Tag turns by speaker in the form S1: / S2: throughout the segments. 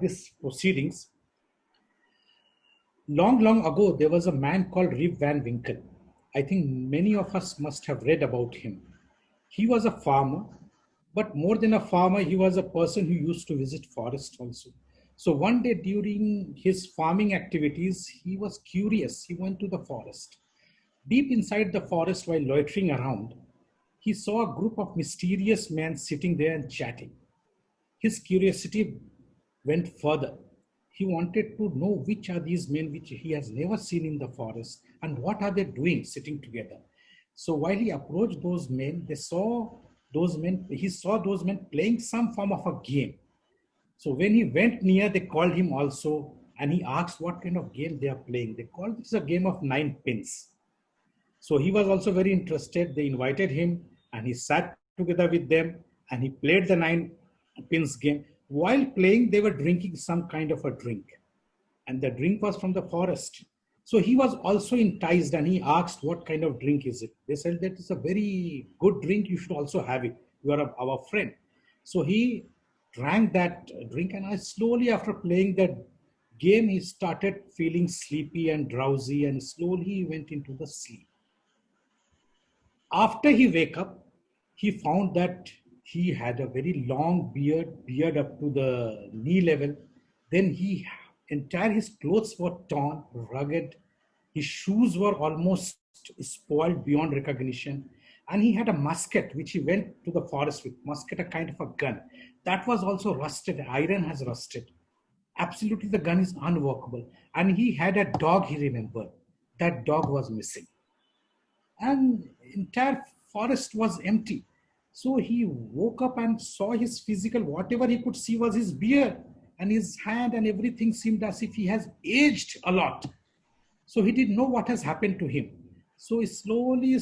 S1: these proceedings, long ago, there was a man called Rip Van Winkle. I think many of us must have read about him. He was a farmer, but more than a farmer, he was a person who used to visit forests also. So one day during his farming activities, he was curious. He went to the forest. Deep inside the forest, while loitering around, he saw a group of mysterious men sitting there and chatting. His curiosity went further. He wanted to know which are these men which he has never seen in the forest and what are they doing sitting together. So while he approached those men, he saw those men playing some form of a game. So when he went near, they called him also and he asked what kind of game they are playing. They called this a game of 9 pins. So he was also very interested. They invited him and he sat together with them and he played the 9 pins game. While playing, they were drinking some kind of a drink. And the drink was from the forest. So he was also enticed and he asked, what kind of drink is it? They said, that is a very good drink. You should also have it. You are our friend. So he drank that drink and slowly after playing that game, he started feeling sleepy and drowsy and slowly he went into the sleep. After he wake up, he found that he had a very long beard up to the knee level. Then his clothes were torn, rugged. His shoes were almost spoiled beyond recognition. And he had a musket, which he went to the forest with. Musket, a kind of a gun. That was also rusted. Iron has rusted. Absolutely, the gun is unworkable. And he had a dog, he remembered. That dog was missing. And entire forest was empty. So he woke up and saw his physical, whatever he could see was his beard and his hand, and everything seemed as if he has aged a lot. So he didn't know what has happened to him. So slowly,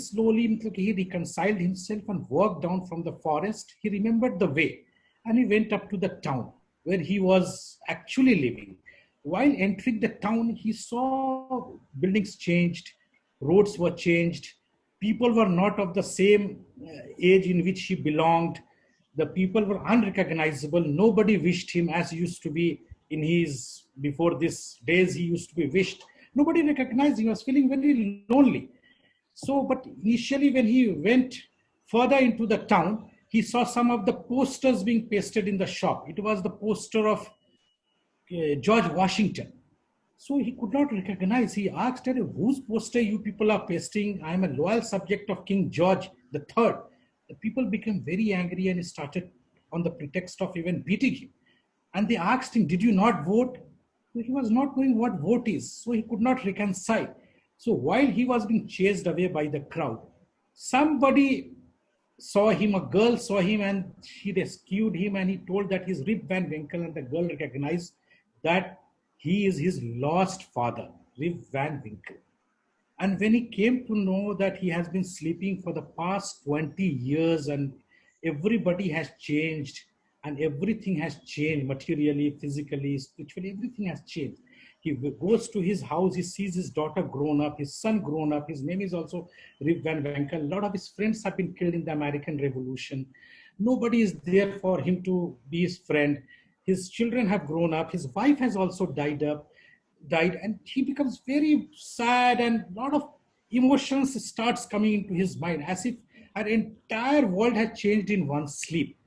S1: he reconciled himself and walked down from the forest. He remembered the way and he went up to the town where he was actually living. While entering the town, he saw buildings changed, roads were changed, people were not of the same age in which he belonged. The people were unrecognizable. Nobody wished him as he used to be in his, before these days, he used to be wished. Nobody recognized him. He was feeling very lonely. So, but initially when he went further into the town, he saw some of the posters being pasted in the shop. It was the poster of George Washington. So he could not recognize. He asked her, whose poster you people are pasting? I am a loyal subject of King George III. The people became very angry and started on the pretext of even beating him. And they asked him, did you not vote? So he was not knowing what vote is. So he could not reconcile. So while he was being chased away by the crowd, somebody saw him, a girl saw him and she rescued him and he told that he's Rip Van Winkle, and the girl recognized that he is his lost father, Rip Van Winkle. And when he came to know that he has been sleeping for the past 20 years and everybody has changed and everything has changed materially, physically, spiritually, everything has changed. He goes to his house, he sees his daughter grown up, his son grown up, his name is also Rip Van Winkle. A lot of his friends have been killed in the American Revolution. Nobody is there for him to be his friend. His children have grown up. His wife has also died, and he becomes very sad, and a lot of emotions starts coming into his mind as if our entire world had changed in one sleep.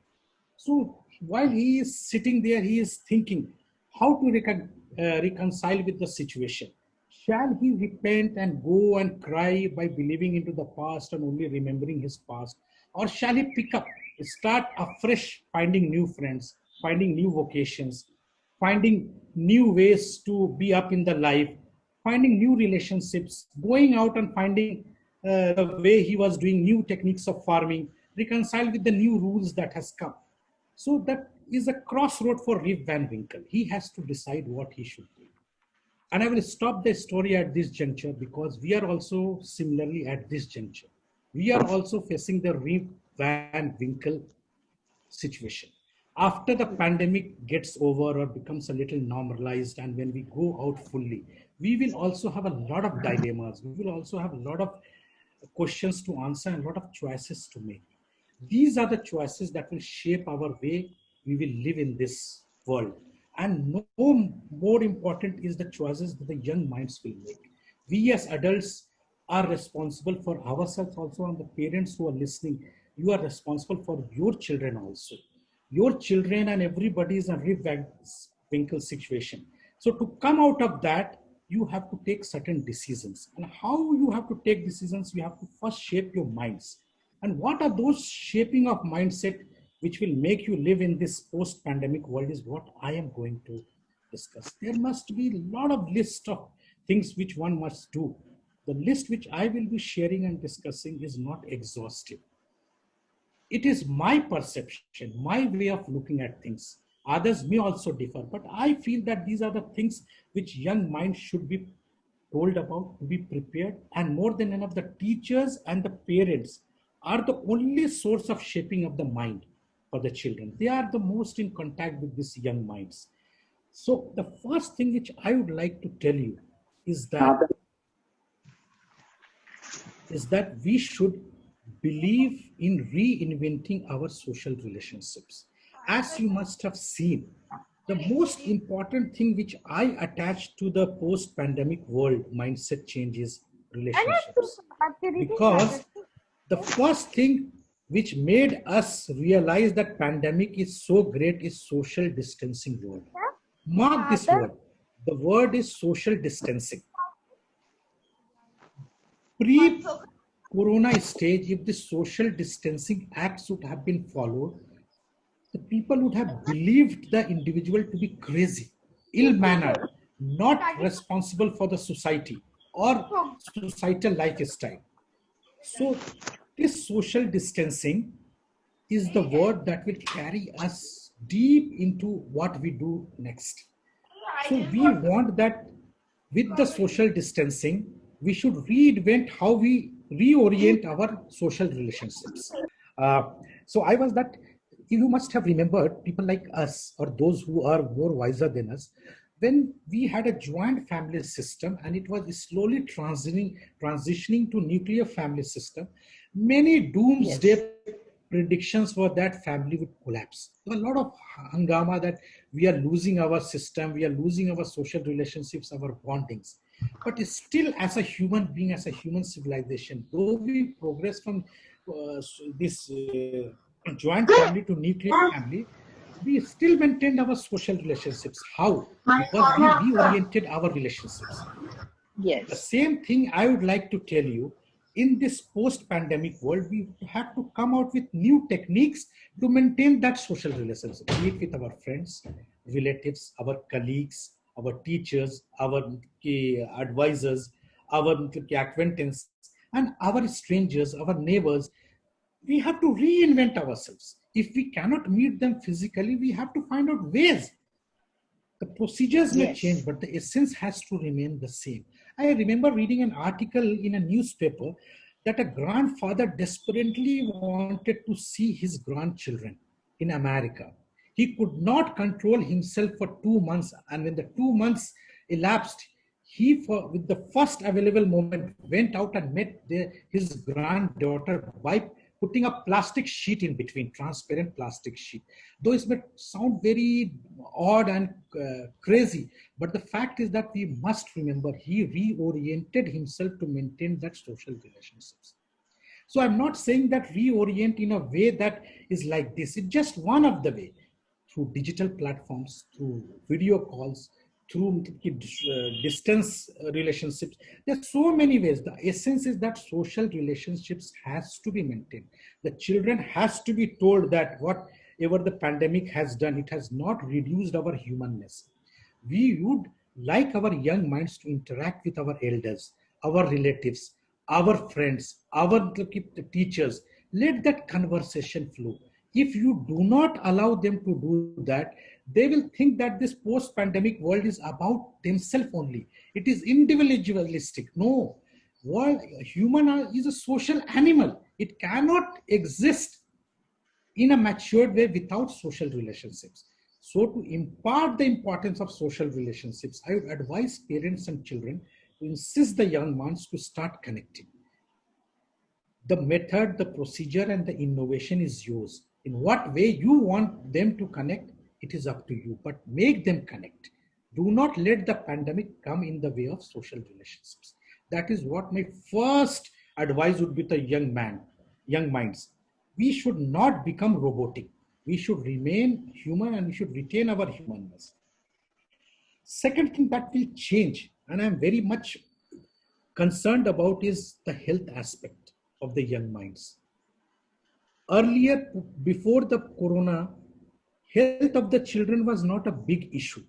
S1: So while he is sitting there, he is thinking how to reconcile with the situation. Shall he repent and go and cry by believing into the past and only remembering his past? Or shall he pick up, start afresh, finding new friends, finding new vocations, finding new ways to be up in the life, finding new relationships, going out and finding the way he was doing new techniques of farming, reconcile with the new rules that has come. So that is a crossroad for Rip Van Winkle. He has to decide what he should do. And I will stop the story at this juncture because we are also similarly at this juncture. We are also facing the Rip Van Winkle situation. After the pandemic gets over or becomes a little normalized, and when we go out fully, we will also have a lot of dilemmas. We will also have a lot of questions to answer and a lot of choices to make. These are the choices that will shape our way we will live in this world. And no more important is the choices that the young minds will make. We as adults are responsible for ourselves also, and the parents who are listening, you are responsible for your children also. Your children and everybody is a winkle situation. So to come out of that, you have to take certain decisions. And how you have to take decisions, you have to first shape your minds. And what are those shaping of mindset which will make you live in this post-pandemic world is what I am going to discuss. There must be a lot of list of things which one must do. The list which I will be sharing and discussing is not exhaustive. It is my perception, my way of looking at things. Others may also differ, but I feel that these are the things which young minds should be told about, to be prepared. And more than enough, the teachers and the parents are the only source of shaping of the mind for the children. They are the most in contact with these young minds. So the first thing which I would like to tell you is that we should believe in reinventing our social relationships. As you must have seen, the most important thing which I attach to the post pandemic world mindset change is relationships. Because the first thing which made us realize that pandemic is so great is social distancing word. Mark this word. The word is social distancing. Pre-corona stage, if the social distancing acts would have been followed, the people would have believed the individual to be crazy, ill-mannered, not responsible for the society or societal lifestyle. So this social distancing is the word that will carry us deep into what we do next. So we want that with the social distancing, we should reinvent how we reorient our social relationships. Uh, so I was that you must have remembered people like us or those who are more wiser than us when we had a joint family system and it was slowly transitioning to nuclear family system. Many doomsday predictions were that family would collapse. There were a lot of hangama that we are losing our system, we are losing our social relationships, our bondings. But still, as a human being, as a human civilization, though we progress from this joint family to nuclear family, we still maintained our social relationships. How? Because we reoriented our relationships. The
S2: Yes.
S1: same thing I would like to tell you, in this post-pandemic world, we have to come out with new techniques to maintain that social relationship, be it with our friends, relatives, our colleagues, our teachers, our advisors, our acquaintances, and our strangers, our neighbors. We have to reinvent ourselves. If we cannot meet them physically, we have to find out ways. The procedures may change,
S2: Yes.
S1: but the essence has to remain the same. I remember reading an article in a newspaper that a grandfather desperately wanted to see his grandchildren in America. He could not control himself for 2 months, and when the 2 months elapsed, he, with the first available moment, went out and met his granddaughter by putting a plastic sheet in between, transparent plastic sheet. Though it may sound very odd and crazy, but the fact is that we must remember he reoriented himself to maintain that social relationships. So I'm not saying that reorient in a way that is like this. It's just one of the way, through digital platforms, through video calls, through distance relationships. There's so many ways. The essence is that social relationships has to be maintained. The children has to be told that whatever the pandemic has done, it has not reduced our humanness. We would like our young minds to interact with our elders, our relatives, our friends, our teachers. Let that conversation flow. If you do not allow them to do that, they will think that this post pandemic world is about themselves only. It is individualistic. No, world, human is a social animal. It cannot exist in a matured way without social relationships. So, to impart the importance of social relationships, I would advise parents and children to insist the young ones to start connecting. The method, the procedure, and the innovation is yours. In what way you want them to connect, It is up to you, but make them connect. Do not let the pandemic come in the way of social relationships. That is what my first advice would be to young minds. We should not become robotic. We should remain human and we should retain our humanness. Second thing that will change, and I'm very much concerned about, is the health aspect of the young minds. Earlier, before the corona, health of the children was not a big issue.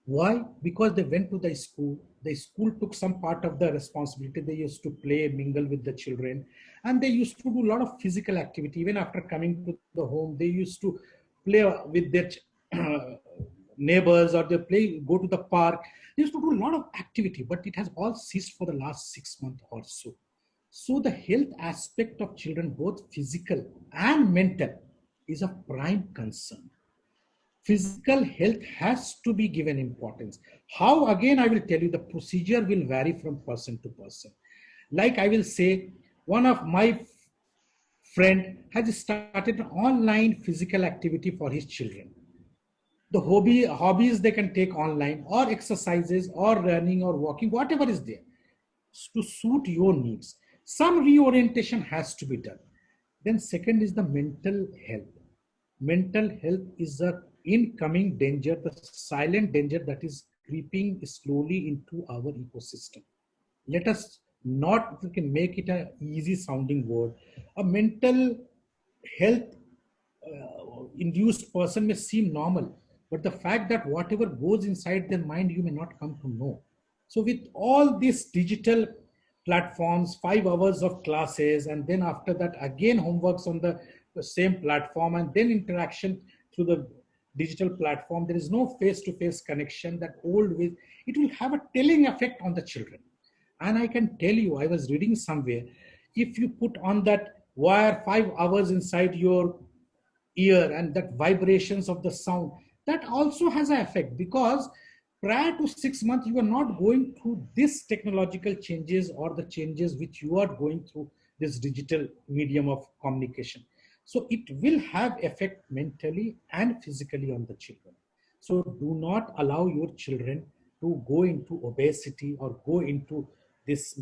S1: Why? Because they went to the school. The school took some part of the responsibility. They used to play, mingle with the children, and they used to do a lot of physical activity. Even after coming to the home, they used to play with their neighbors, or they play, go to the park. They used to do a lot of activity, but it has all ceased for the last 6 months or so. So the health aspect of children, both physical and mental, is of prime concern. Physical health has to be given importance. How? Again, I will tell you, the procedure will vary from person to person. Like I will say, one of my friend has started an online physical activity for his children. The hobbies they can take online, or exercises or running or walking, whatever is there, to suit your needs. Some reorientation has to be done. Then second is the mental health. Mental health is a incoming danger, the silent danger that is creeping slowly into our ecosystem. Let us not, we can make it an easy sounding word. A mental health induced person may seem normal, but the fact that whatever goes inside their mind, you may not come to know. So, with all these digital platforms, 5 hours of classes, and then after that, again, homeworks on the same platform, and then interaction through the digital platform, there is no face to face connection that old with, it will have a telling effect on the children. And I can tell you, I was reading somewhere, if you put on that wire 5 hours inside your ear, and that vibrations of the sound, that also has an effect, because prior to 6 months you are not going through this technological changes or the changes which you are going through this digital medium of communication. So it will have effect mentally and physically on the children. So do not allow your children to go into obesity or go into this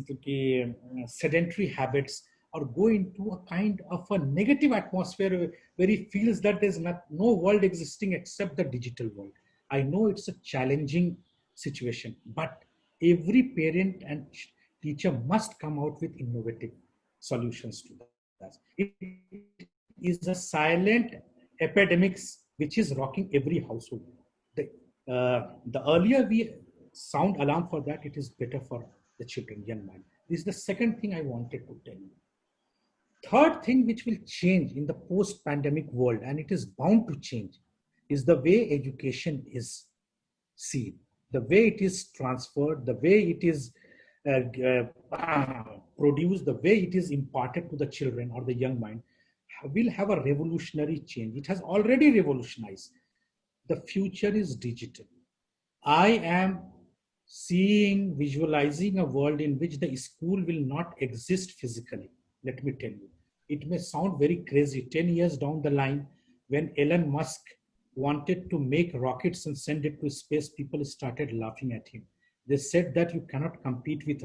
S1: sedentary habits, or go into a kind of a negative atmosphere where he feels that there's no world existing except the digital world. I know it's a challenging situation, but every parent and teacher must come out with innovative solutions to that. It is a silent epidemics which is rocking every household. The earlier we sound alarm for that, it is better for the children, young man. This is the second thing I wanted to tell you. Third thing which will change in the post-pandemic world, and it is bound to change, is the way education is seen, the way it is transferred, the way it is produced, the way it is imparted to the children or the young mind, will have a revolutionary change. It has already revolutionized. The future is digital. I am seeing, visualizing a world in which the school will not exist physically. Let me tell you, it may sound very crazy. 10 years down the line, when Elon Musk wanted to make rockets and send it to space, people started laughing at him. They said that you cannot compete with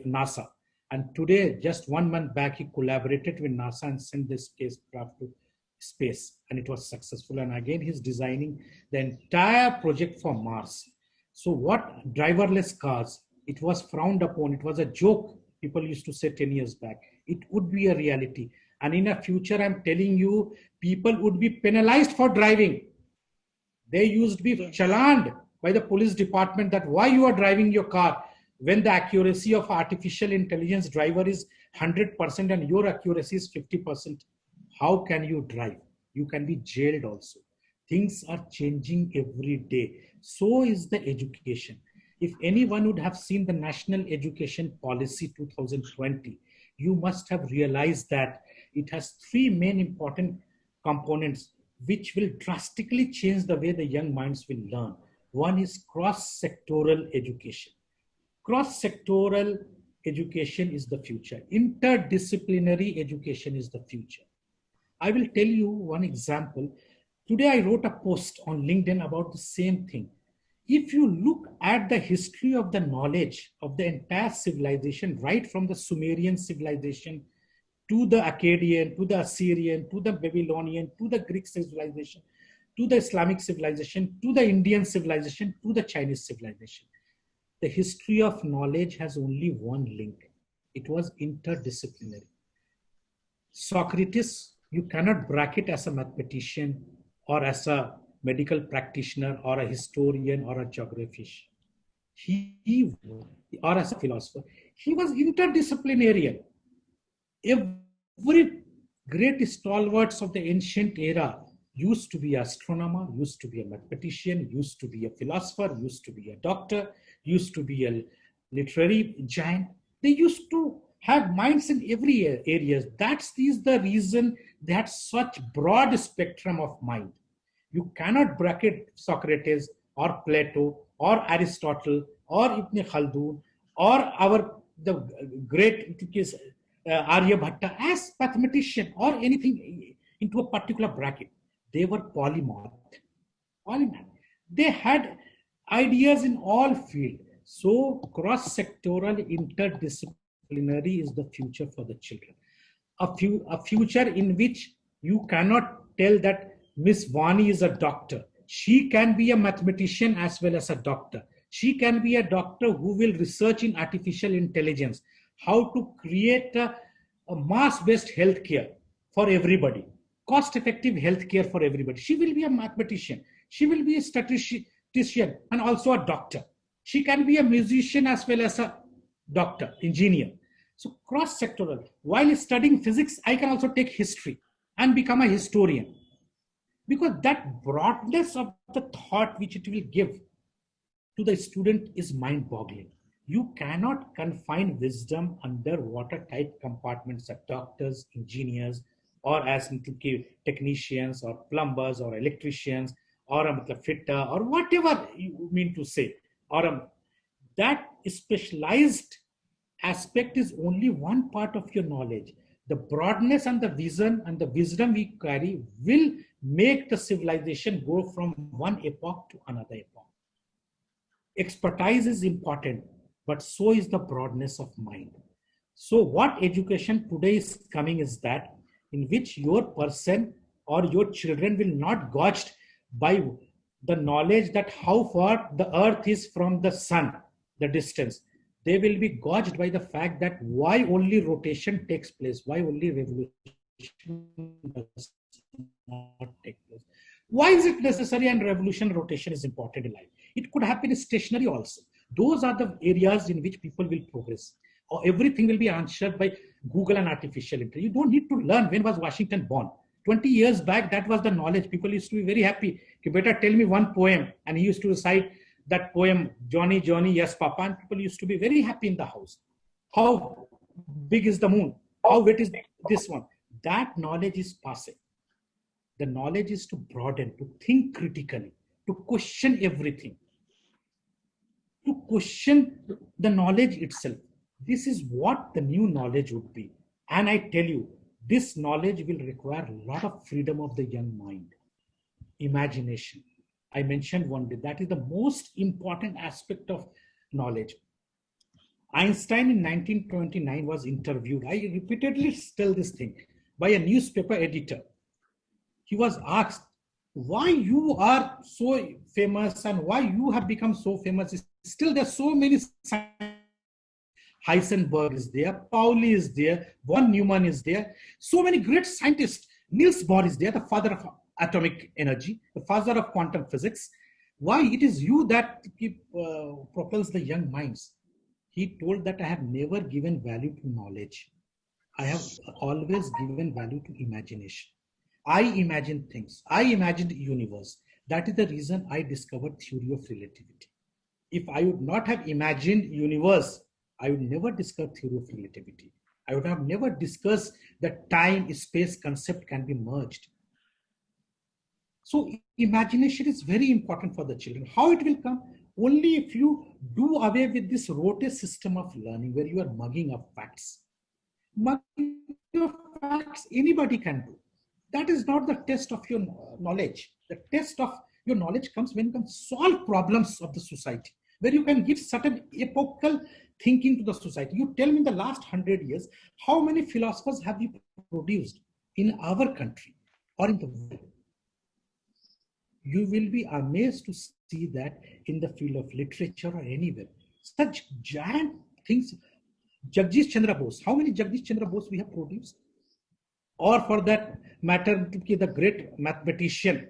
S1: NASA. And today, just 1 month back, he collaborated with NASA and sent the spacecraft to space, and it was successful. And again, he's designing the entire project for Mars. So what? Driverless cars, it was frowned upon, it was a joke, people used to say 10 years back. It would be a reality, and in a future, I'm telling you, people would be penalized for driving. They used to be challaned by the police department that why you are driving your car when the accuracy of artificial intelligence driver is 100% and your accuracy is 50%. How can you drive? You can be jailed also. Things are changing every day. So is the education. If anyone would have seen the National Education Policy 2020, you must have realized that it has three main important components which will drastically change the way the young minds will learn. One is cross-sectoral education. Cross-sectoral education is the future. Interdisciplinary education is the future. I will tell you one example. Today I wrote a post on LinkedIn about the same thing. If you look at the history of the knowledge of the entire civilization, right from the Sumerian civilization to the Akkadian, to the Assyrian, to the Babylonian, to the Greek civilization, to the Islamic civilization, to the Indian civilization, to the Chinese civilization, the history of knowledge has only one link. It was interdisciplinary. Socrates, you cannot bracket as a mathematician or as a medical practitioner or a historian or a geographist. He or as a philosopher, he was interdisciplinarian. Every great stalwarts of the ancient era used to be an astronomer, used to be a mathematician, used to be a philosopher, used to be a doctor, used to be a literary giant. They used to have minds in every area. That is the reason they had such broad spectrum of mind. You cannot bracket Socrates or Plato or Aristotle or Ibn Khaldun or our the great Aryabhatta as mathematician or anything into a particular bracket. They were polymath. Polymath. They had ideas in all fields. So cross-sectoral interdisciplinary is the future for the children. A future in which you cannot tell that Miss Vani is a doctor. She can be a mathematician as well as a doctor. She can be a doctor who will research in artificial intelligence, how to create a mass-based healthcare for everybody, cost-effective healthcare for everybody. She will be a mathematician. She will be a statistician and also a doctor. She can be a musician as well as a doctor, engineer. So cross-sectoral. While studying physics, I can also take history and become a historian. Because that broadness of the thought which it will give to the student is mind-boggling. You cannot confine wisdom under watertight compartments of doctors, engineers, or as technicians or plumbers or electricians or a fitter or whatever you mean to say. Or that specialized aspect is only one part of your knowledge. The broadness and the vision and the wisdom we carry will make the civilization go from one epoch to another epoch. Expertise is important, but so is the broadness of mind. So what education today is coming is that in which your person or your children will not gauged by the knowledge that how far the earth is from the sun, the distance. They will be gauged by the fact that why only rotation takes place, why only revolution does not take place. Why is it necessary and revolution rotation is important in life? It could happen stationary also. Those are the areas in which people will progress. Or everything will be answered by Google and artificial intelligence. You don't need to learn when was Washington born. 20 years back, that was the knowledge. People used to be very happy. You better tell me one poem. And he used to recite that poem, Johnny, Johnny, yes, Papa. And people used to be very happy in the house. How big is the moon? How wet is this one? That knowledge is passing. The knowledge is to broaden, to think critically, to question everything, to question the knowledge itself. This is what the new knowledge would be. And I tell you, this knowledge will require a lot of freedom of the young mind, imagination. I mentioned one day, that is the most important aspect of knowledge. Einstein in 1929 was interviewed. I repeatedly tell this thing by a newspaper editor. He was asked, why you are so famous and why you have become so famous. Still, there are so many scientists. Heisenberg is there, Pauli is there, von Neumann is there. So many great scientists. Niels Bohr is there, the father of atomic energy, the father of quantum physics. Why it is you that propels the young minds? He told that I have never given value to knowledge. I have always given value to imagination. I imagine things. I imagined the universe. That is the reason I discovered theory of relativity. If I would not have imagined universe, I would never discover theory of relativity. I would have never discussed that time, space concept can be merged. So imagination is very important for the children. How it will come? Only if you do away with this rote system of learning where you are mugging up facts. Mugging up facts, anybody can do. That is not the test of your knowledge. The test of your knowledge comes when you can solve problems of the society, where you can give certain epochal thinking to the society. You tell me in the last 100 years, how many philosophers have you produced in our country or in the world? You will be amazed to see that in the field of literature or anywhere, such giant things. Jagdish Chandra Bose, how many Jagdish Chandra Bose we have produced? Or for that matter, the great mathematician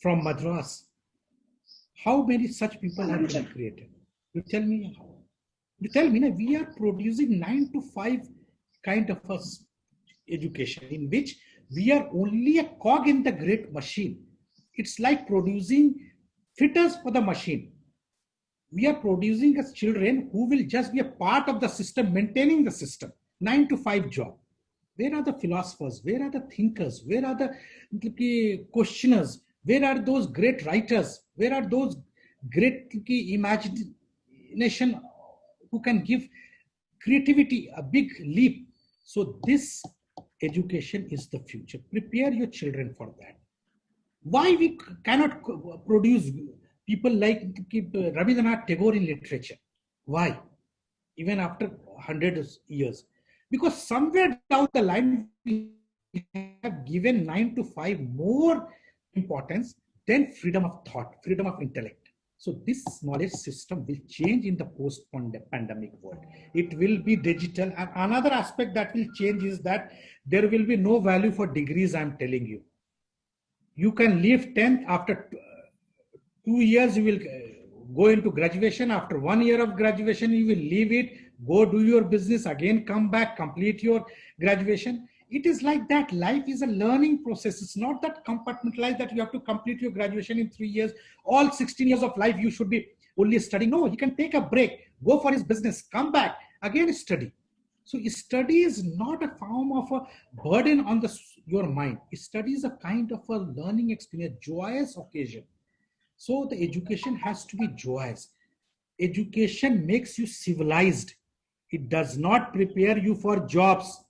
S1: from Madras, how many such people have been created? You tell me how. You tell me, we are producing 9 to 5 kind of a education in which we are only a cog in the great machine. It's like producing fitters for the machine. We are producing as children who will just be a part of the system, maintaining the system. 9 to 5 job. Where are the philosophers? Where are the thinkers? Where are the questioners? Where are those great writers? Where are those great imagination who can give creativity a big leap? So this education is the future. Prepare your children for that. Why we cannot produce people like Rabindranath Tagore in literature? Why? Even after hundreds of years. Because somewhere down the line, we have given 9 to 5 more importance than freedom of thought, freedom of intellect. So this knowledge system will change in the post-pandemic world. It will be digital. And another aspect that will change is that there will be no value for degrees, I'm telling you. You can leave 10th after 2 years, you will go into graduation. After 1 year of graduation, you will leave it, go do your business, again come back, complete your graduation. It is like that. Life is a learning process. It's not that compartmentalized that you have to complete your graduation in 3 years. All 16 years of life, you should be only studying. No, he can take a break, go for his business, come back, again study. So study is not a form of a burden on your mind. Study is a kind of a learning experience, joyous occasion. So the education has to be joyous. Education makes you civilized. It does not prepare you for jobs.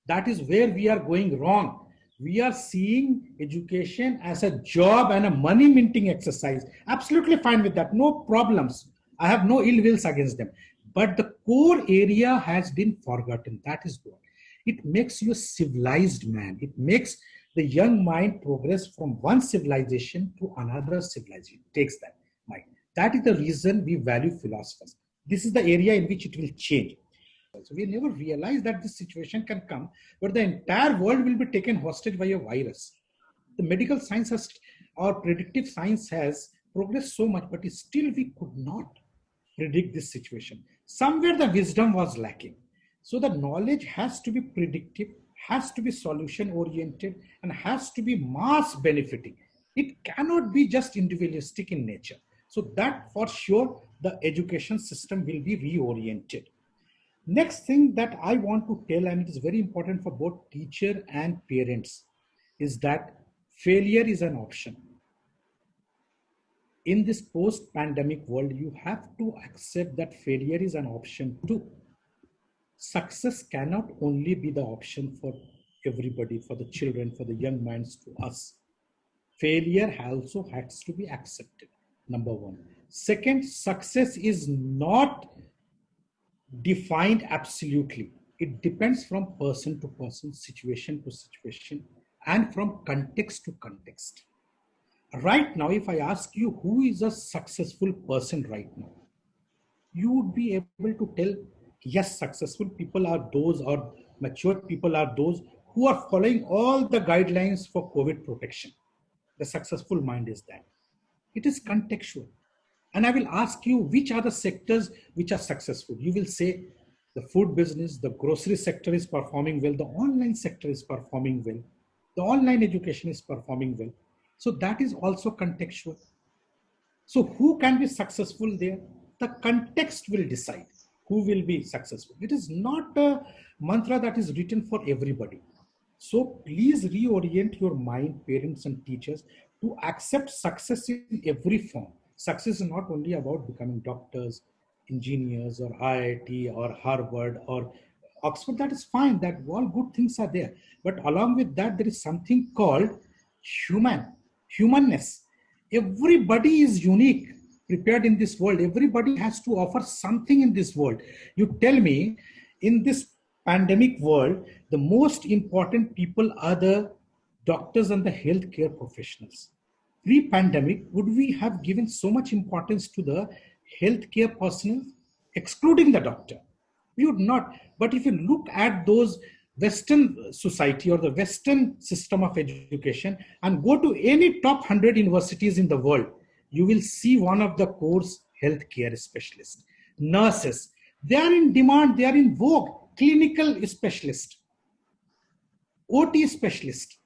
S1: That is where we are going wrong. We are seeing education as a job and a money minting exercise. Absolutely fine with that. No problems. I have no ill wills against them. But the core area has been forgotten. That is what. It makes you a civilized man. It makes the young mind progress from one civilization to another civilization. It takes that mind. That is the reason we value philosophers. This is the area in which it will change. So we never realize that this situation can come where the entire world will be taken hostage by a virus. The medical science has, or predictive science has progressed so much, but still we could not predict this situation. Somewhere the wisdom was lacking. So the knowledge has to be predictive, has to be solution oriented, and has to be mass benefiting. It cannot be just individualistic in nature. So that for sure the education system will be reoriented. Next thing that I want to tell, and it is very important for both teacher and parents, is that failure is an option. In this post-pandemic world, you have to accept that failure is an option too. Success cannot only be the option for everybody, for the children, for the young minds, to us. Failure also has to be accepted, number one. Second, success is not defined absolutely. It depends from person to person, situation to situation, and from context to context. Right now, if I ask you who is a successful person right now, you would be able to tell, yes, successful people are those, or mature people are those who are following all the guidelines for COVID protection. The successful mind is that. It is contextual. And I will ask you, which are the sectors which are successful? You will say the food business, the grocery sector is performing well, the online sector is performing well, the online education is performing well. So that is also contextual. So who can be successful there? The context will decide who will be successful. It is not a mantra that is written for everybody. So please reorient your mind, parents and teachers, to accept success in every form. Success is not only about becoming doctors, engineers, or IIT, or Harvard, or Oxford, that is fine, that all good things are there. But along with that, there is something called humanness. Everybody is unique, prepared in this world. Everybody has to offer something in this world. You tell me, in this pandemic world, the most important people are the doctors and the healthcare professionals. Pre-pandemic, would we have given so much importance to the healthcare personnel, excluding the doctor? We would not. But if you look at those Western society or the Western system of education and go to any top 100 universities in the world, you will see one of the course healthcare specialists, nurses. They are in demand, they are in vogue, clinical specialists, OT specialists,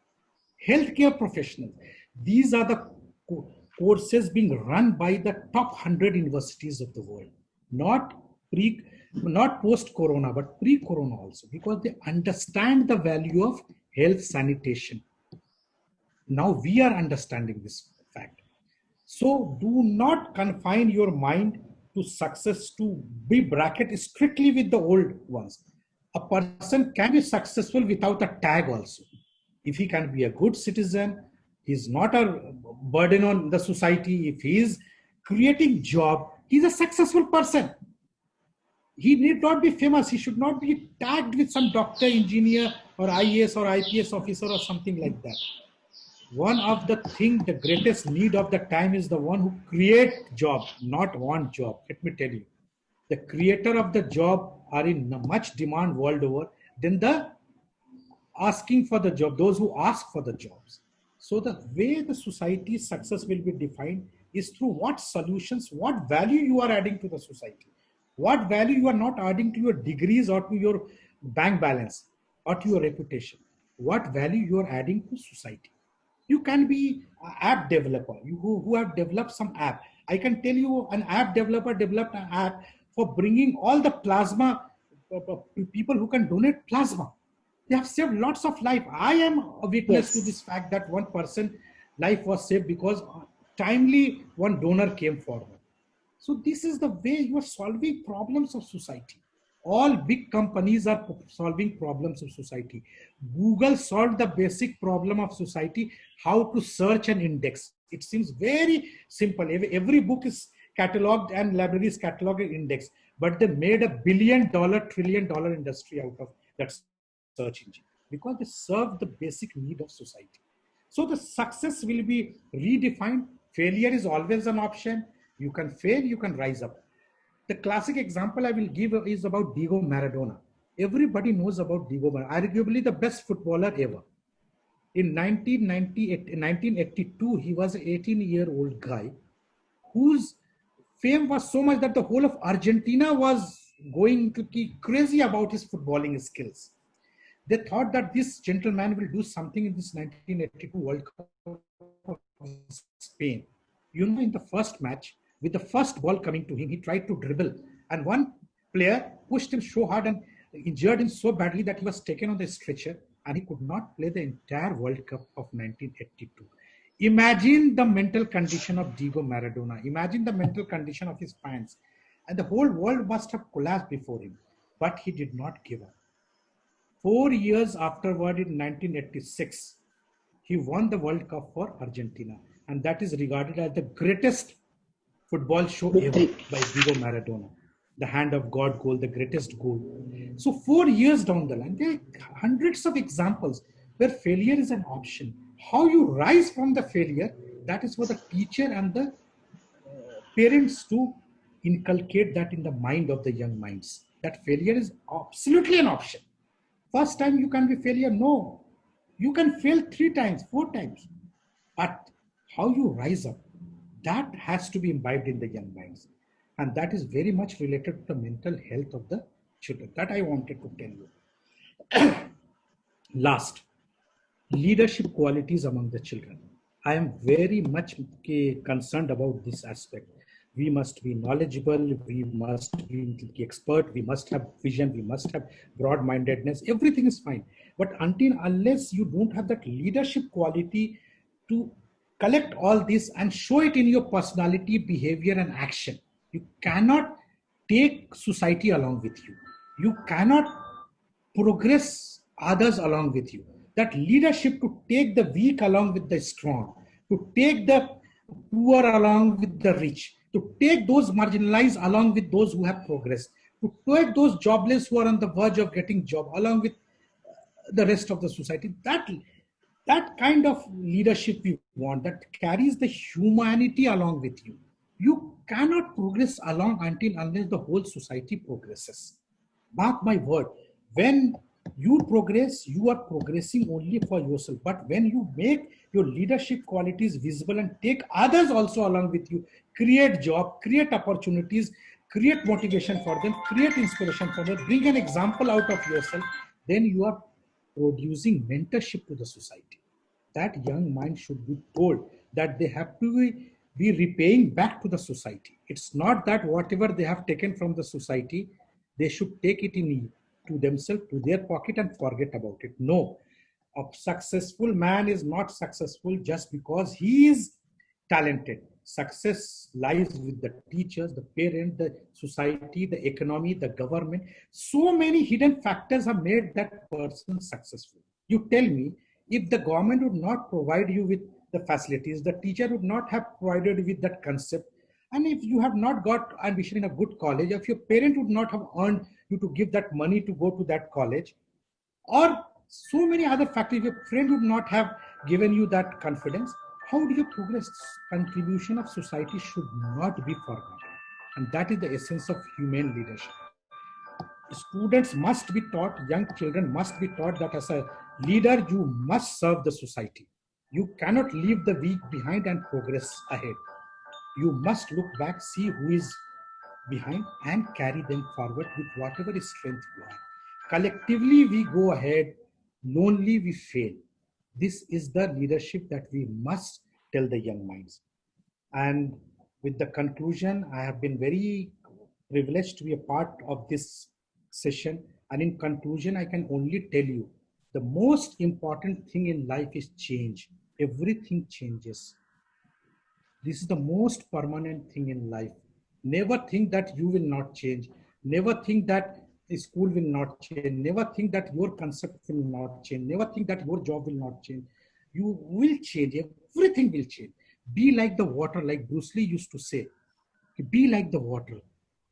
S1: healthcare professionals. These are the courses being run by the top 100 universities of the world, not pre, not post-corona, but pre-corona also, because they understand the value of health sanitation. Now we are understanding this fact. So do not confine your mind to success to be bracketed strictly with the old ones. A person can be successful without a tag also. If he can be a good citizen, he's not a burden on the society. If he is creating job, he's a successful person. He need not be famous. He should not be tagged with some doctor, engineer, or IAS or IPS officer or something like that. One of the thing, the greatest need of the time is the one who create job, not want job. Let me tell you, the creator of the job are in much demand world over than the asking for the job, those who ask for the jobs. So the way the society's success will be defined is through what solutions, what value you are adding to the society, what value you are not adding to your degrees or to your bank balance or to your reputation, what value you are adding to society. You can be an app developer who have developed some app. I can tell you an app developer developed an app for bringing all the plasma people who can donate plasma. They have saved lots of life. I am a witness to this fact that one person life was saved because timely one donor came forward. So this is the way you are solving problems of society. All big companies are solving problems of society. Google solved the basic problem of society, how to search and index. It seems very simple. Every book is cataloged and libraries cataloged and indexed, but they made $1 billion, $1 trillion industry out of that search engine because they serve the basic need of society. So the success will be redefined. Failure is always an option. You can fail, you can rise up. The classic example I will give is about Diego Maradona. Everybody knows about Diego Maradona, arguably the best footballer ever. In 1982, he was an 18-year-old guy whose fame was so much that the whole of Argentina was going to be crazy about his footballing skills. They thought that this gentleman will do something in this 1982 World Cup of Spain. You know, in the first match, with the first ball coming to him, he tried to dribble. And one player pushed him so hard and injured him so badly that he was taken on the stretcher and he could not play the entire World Cup of 1982. Imagine the mental condition of Diego Maradona. Imagine the mental condition of his fans. And the whole world must have collapsed before him. But he did not give up. 4 years afterward, in 1986, he won the World Cup for Argentina. And that is regarded as the greatest football show ever by Diego Maradona. The hand of God goal, the greatest goal. So 4 years down the line, there are hundreds of examples where failure is an option. How you rise from the failure, that is for the teacher and the parents to inculcate that in the mind of the young minds. That failure is absolutely an option. First time you can be failure, no. You can fail 3 times, 4 times. But how you rise up, that has to be imbibed in the young minds. And that is very much related to the mental health of the children. That I wanted to tell you. Last, leadership qualities among the children. I am very much concerned about this aspect. We must be knowledgeable, we must be expert, we must have vision, we must have broad-mindedness. Everything is fine. But unless you don't have that leadership quality to collect all this and show it in your personality, behavior, and action, you cannot take society along with you. You cannot progress others along with you. That leadership to take the weak along with the strong, to take the poor along with the rich, to take those marginalized along with those who have progressed, to take those jobless who are on the verge of getting job along with the rest of the society. That kind of leadership we want, that carries the humanity along with you. You cannot progress along until unless the whole society progresses. Mark my word, when you progress, you are progressing only for yourself. But when you make your leadership qualities visible and take others also along with you, create job, create opportunities, create motivation for them, create inspiration for them, bring an example out of yourself, then you are producing mentorship to the society. That young mind should be told that they have to be repaying back to the society. It's not that whatever they have taken from the society, they should take it in to themselves, to their pocket and forget about it. No, a successful man is not successful just because he is talented. Success lies with the teachers, the parents, the society, the economy, the government. So many hidden factors have made that person successful. You tell me, if the government would not provide you with the facilities, the teacher would not have provided you with that concept, and if you have not got admission in a good college, if your parent would not have earned you to give that money to go to that college, or so many other factors, your friend would not have given you that confidence, how do you progress? Contribution of society should not be forgotten. And that is the essence of human leadership. Students must be taught, young children must be taught that as a leader, you must serve the society. You cannot leave the weak behind and progress ahead. You must look back, see who is behind, and carry them forward with whatever strength you have. Collectively, we go ahead. Lonely, we fail. This is the leadership that we must tell the young minds. And with the conclusion, I have been very privileged to be a part of this session. And in conclusion, I can only tell you the most important thing in life is change. Everything changes. This is the most permanent thing in life. Never think that you will not change. Never think that the school will not change. Never think that your concept will not change. Never think that your job will not change. You will change. Everything will change. Be like the water, like Bruce Lee used to say. Be like the water.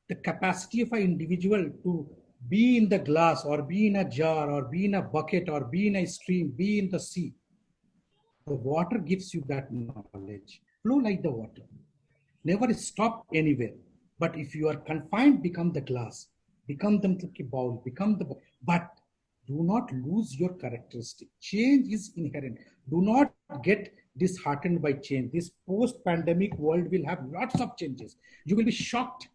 S1: The capacity of an individual to be in the glass or be in a jar or be in a bucket or be in a stream, be in the sea. The water gives you that knowledge. Flow like the water. Never stop anywhere. But if you are confined, become the glass, become the bowl, become the. But do not lose your characteristic. Change is inherent. Do not get disheartened by change. This post-pandemic world will have lots of changes. You will be shocked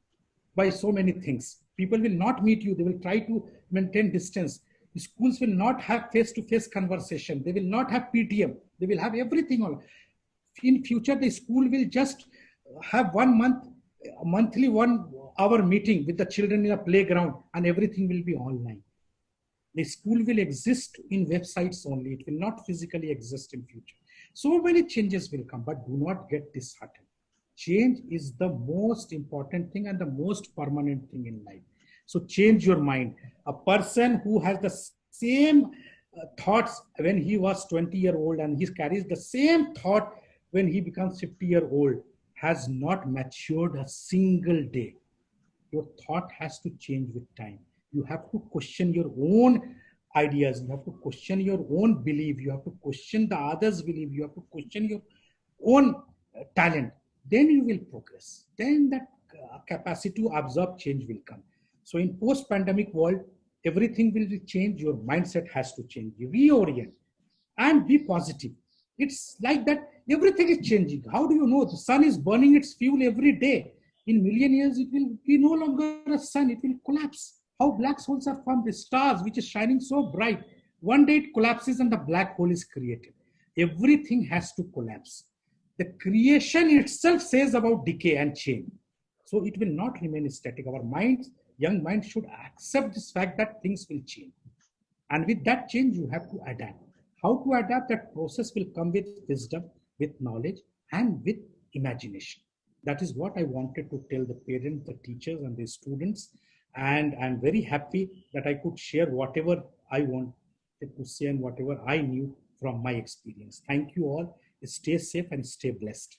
S1: by so many things. People will not meet you. They will try to maintain distance. Schools will not have face-to-face conversation. They will not have PTM. They will have everything on. In future, the school will just have monthly 1 hour meeting with the children in a playground, and everything will be online. The school will exist in websites only. It will not physically exist in future. So many changes will come, but do not get disheartened. Change is the most important thing and the most permanent thing in life. So change your mind. A person who has the same thoughts when he was 20-year-old and he carries the same thought when he becomes 50-year-old has not matured a single day. Your thought has to change with time. You have to question your own ideas. You have to question your own belief. You have to question the others' belief. You have to question your own talent. Then you will progress. Then that capacity to absorb change will come. So in post-pandemic world, everything will change. Your mindset has to change. You reorient and be positive. It's like that. Everything is changing. How do you know? The sun is burning its fuel every day. In million years, it will be no longer a sun. It will collapse. How black holes are formed, the stars, which is shining so bright. One day it collapses and the black hole is created. Everything has to collapse. The creation itself says about decay and change. So it will not remain static. Our minds, young minds should accept this fact that things will change. And with that change, you have to adapt. How to adapt? That process will come with wisdom, with knowledge, and with imagination. That is what I wanted to tell the parents, the teachers, and the students. And I'm very happy that I could share whatever I wanted to say and whatever I knew from my experience. Thank you all. Stay safe and stay blessed.